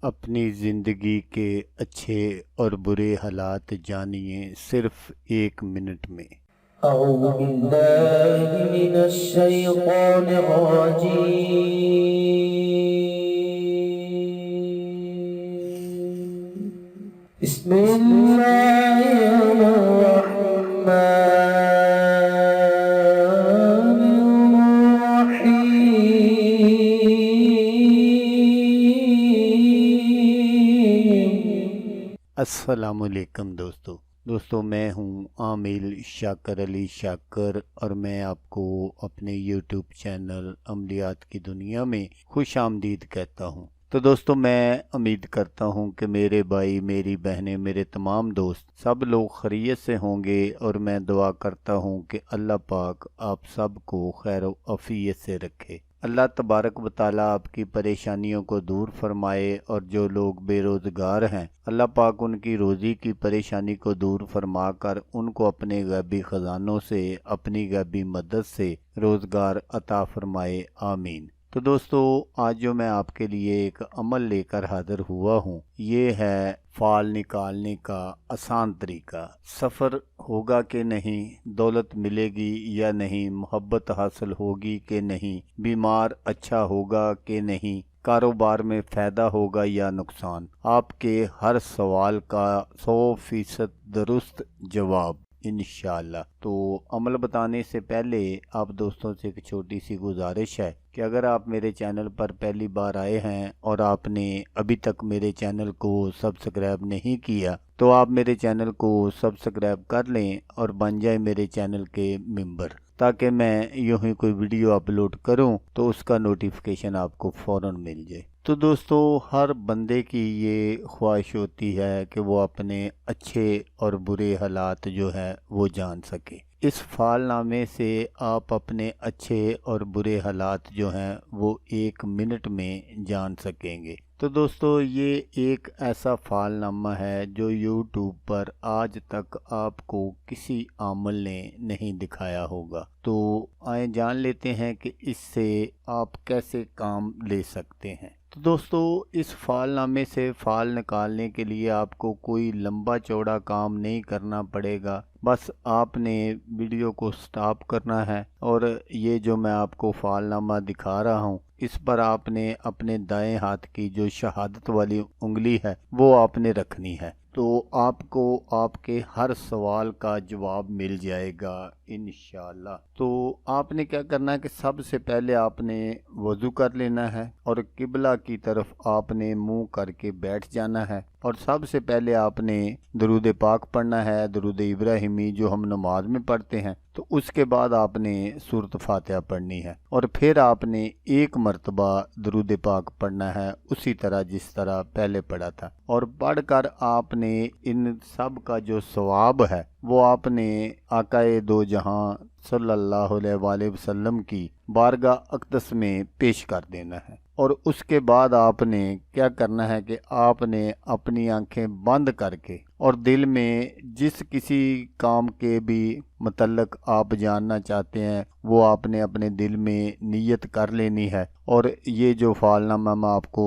اپنی زندگی کے اچھے اور برے حالات جانیے صرف 1 منٹ میں۔ اعوذ باللہ من الشیطان الرجیم، بسم اللہ الرحمن السلام علیکم دوستو میں ہوں عامل شاکر علی شاکر، اور میں آپ کو اپنے یوٹیوب چینل عملیات کی دنیا میں خوش آمدید کہتا ہوں۔ تو دوستو، میں امید کرتا ہوں کہ میرے بھائی، میری بہنیں، میرے تمام دوست سب لوگ خیریت سے ہوں گے، اور میں دعا کرتا ہوں کہ اللہ پاک آپ سب کو خیر و عافیت سے رکھے۔ اللہ تبارک و تعالیٰ آپ کی پریشانیوں کو دور فرمائے، اور جو لوگ بے روزگار ہیں اللہ پاک ان کی روزی کی پریشانی کو دور فرما کر ان کو اپنے غیبی خزانوں سے، اپنی غیبی مدد سے روزگار عطا فرمائے، آمین۔ تو دوستو، آج جو میں آپ کے لیے ایک عمل لے کر حاضر ہوا ہوں، یہ ہے فال نکالنے کا آسان طریقہ۔ سفر ہوگا کہ نہیں، دولت ملے گی یا نہیں، محبت حاصل ہوگی کہ نہیں، بیمار اچھا ہوگا کہ نہیں، کاروبار میں فائدہ ہوگا یا نقصان، آپ کے ہر سوال کا 100% درست جواب انشاءاللہ۔ تو عمل بتانے سے پہلے آپ دوستوں سے ایک چھوٹی سی گزارش ہے کہ اگر آپ میرے چینل پر پہلی بار آئے ہیں اور آپ نے ابھی تک میرے چینل کو سبسکرائب نہیں کیا، تو آپ میرے چینل کو سبسکرائب کر لیں اور بن جائیں میرے چینل کے ممبر، تاکہ میں یوں ہی کوئی ویڈیو اپلوڈ کروں تو اس کا نوٹیفیکیشن آپ کو فوراً مل جائے۔ تو دوستو، ہر بندے کی یہ خواہش ہوتی ہے کہ وہ اپنے اچھے اور برے حالات جو ہے وہ جان سکے۔ اس فال نامے سے آپ اپنے اچھے اور برے حالات جو ہیں وہ 1 منٹ میں جان سکیں گے۔ تو دوستو، یہ ایک ایسا فال نامہ ہے جو یوٹیوب پر آج تک آپ کو کسی عامل نے نہیں دکھایا ہوگا۔ تو آئیں جان لیتے ہیں کہ اس سے آپ کیسے کام لے سکتے ہیں۔ تو دوستو، اس فال نامے سے فال نکالنے کے لیے آپ کو کوئی لمبا چوڑا کام نہیں کرنا پڑے گا، بس آپ نے ویڈیو کو سٹاپ کرنا ہے، اور یہ جو میں آپ کو فال نامہ دکھا رہا ہوں اس پر آپ نے اپنے دائیں ہاتھ کی جو شہادت والی انگلی ہے وہ آپ نے رکھنی ہے، تو آپ کو آپ کے ہر سوال کا جواب مل جائے گا انشاءاللہ۔ تو آپ نے کیا کرنا ہے کہ سب سے پہلے آپ نے وضو کر لینا ہے، اور قبلہ کی طرف آپ نے منہ کر کے بیٹھ جانا ہے، اور سب سے پہلے آپ نے درود پاک پڑھنا ہے، درود ابراہیمی جو ہم نماز میں پڑھتے ہیں۔ تو اس کے بعد آپ نے سورۃ فاتحہ پڑھنی ہے، اور پھر آپ نے 1 مرتبہ درود پاک پڑھنا ہے اسی طرح جس طرح پہلے پڑھا تھا، اور پڑھ کر آپ نے ان سب کا جو ثواب ہے وہ آپ نے آقا دو جہاں صلی اللہ علیہ وآلہ وسلم کی بارگاہ اقدس میں پیش کر دینا ہے۔ اور اس کے بعد آپ نے کیا کرنا ہے کہ آپ نے اپنی آنکھیں بند کر کے اور دل میں جس کسی کام کے بھی متعلق آپ جاننا چاہتے ہیں وہ آپ نے اپنے دل میں نیت کر لینی ہے، اور یہ جو فال نامہ میں آپ کو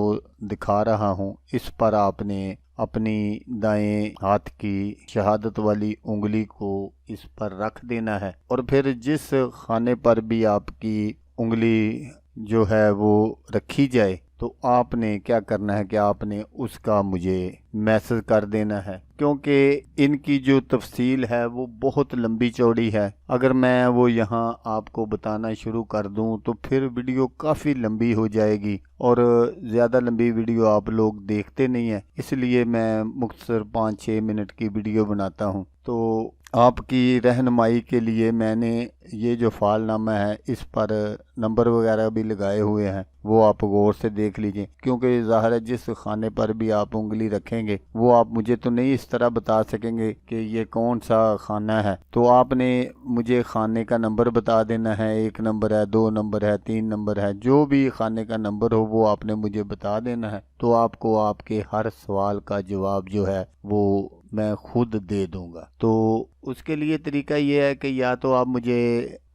دکھا رہا ہوں اس پر آپ نے اپنی دائیں ہاتھ کی شہادت والی انگلی کو اس پر رکھ دینا ہے، اور پھر جس خانے پر بھی آپ کی انگلی جو ہے وہ رکھی جائے تو آپ نے کیا کرنا ہے کہ آپ نے اس کا مجھے میسج کر دینا ہے، کیونکہ ان کی جو تفصیل ہے وہ بہت لمبی چوڑی ہے۔ اگر میں وہ یہاں آپ کو بتانا شروع کر دوں تو پھر ویڈیو کافی لمبی ہو جائے گی، اور زیادہ لمبی ویڈیو آپ لوگ دیکھتے نہیں ہیں، اس لیے میں مختصر 5-6 منٹ کی ویڈیو بناتا ہوں۔ تو آپ کی رہنمائی کے لیے میں نے یہ جو فال نامہ ہے اس پر نمبر وغیرہ بھی لگائے ہوئے ہیں، وہ آپ غور سے دیکھ لیجئے، کیونکہ ظاہر ہے جس خانے پر بھی آپ انگلی رکھیں گے وہ آپ مجھے تو نہیں اس طرح بتا سکیں گے کہ یہ کون سا خانہ ہے، تو آپ نے مجھے خانے کا نمبر بتا دینا ہے، 1 نمبر ہے، 2 نمبر ہے، 3 نمبر ہے، جو بھی خانے کا نمبر ہو وہ آپ نے مجھے بتا دینا ہے، تو آپ کو آپ کے ہر سوال کا جواب جو ہے وہ میں خود دے دوں گا۔ تو اس کے لیے طریقہ یہ ہے کہ یا تو آپ مجھے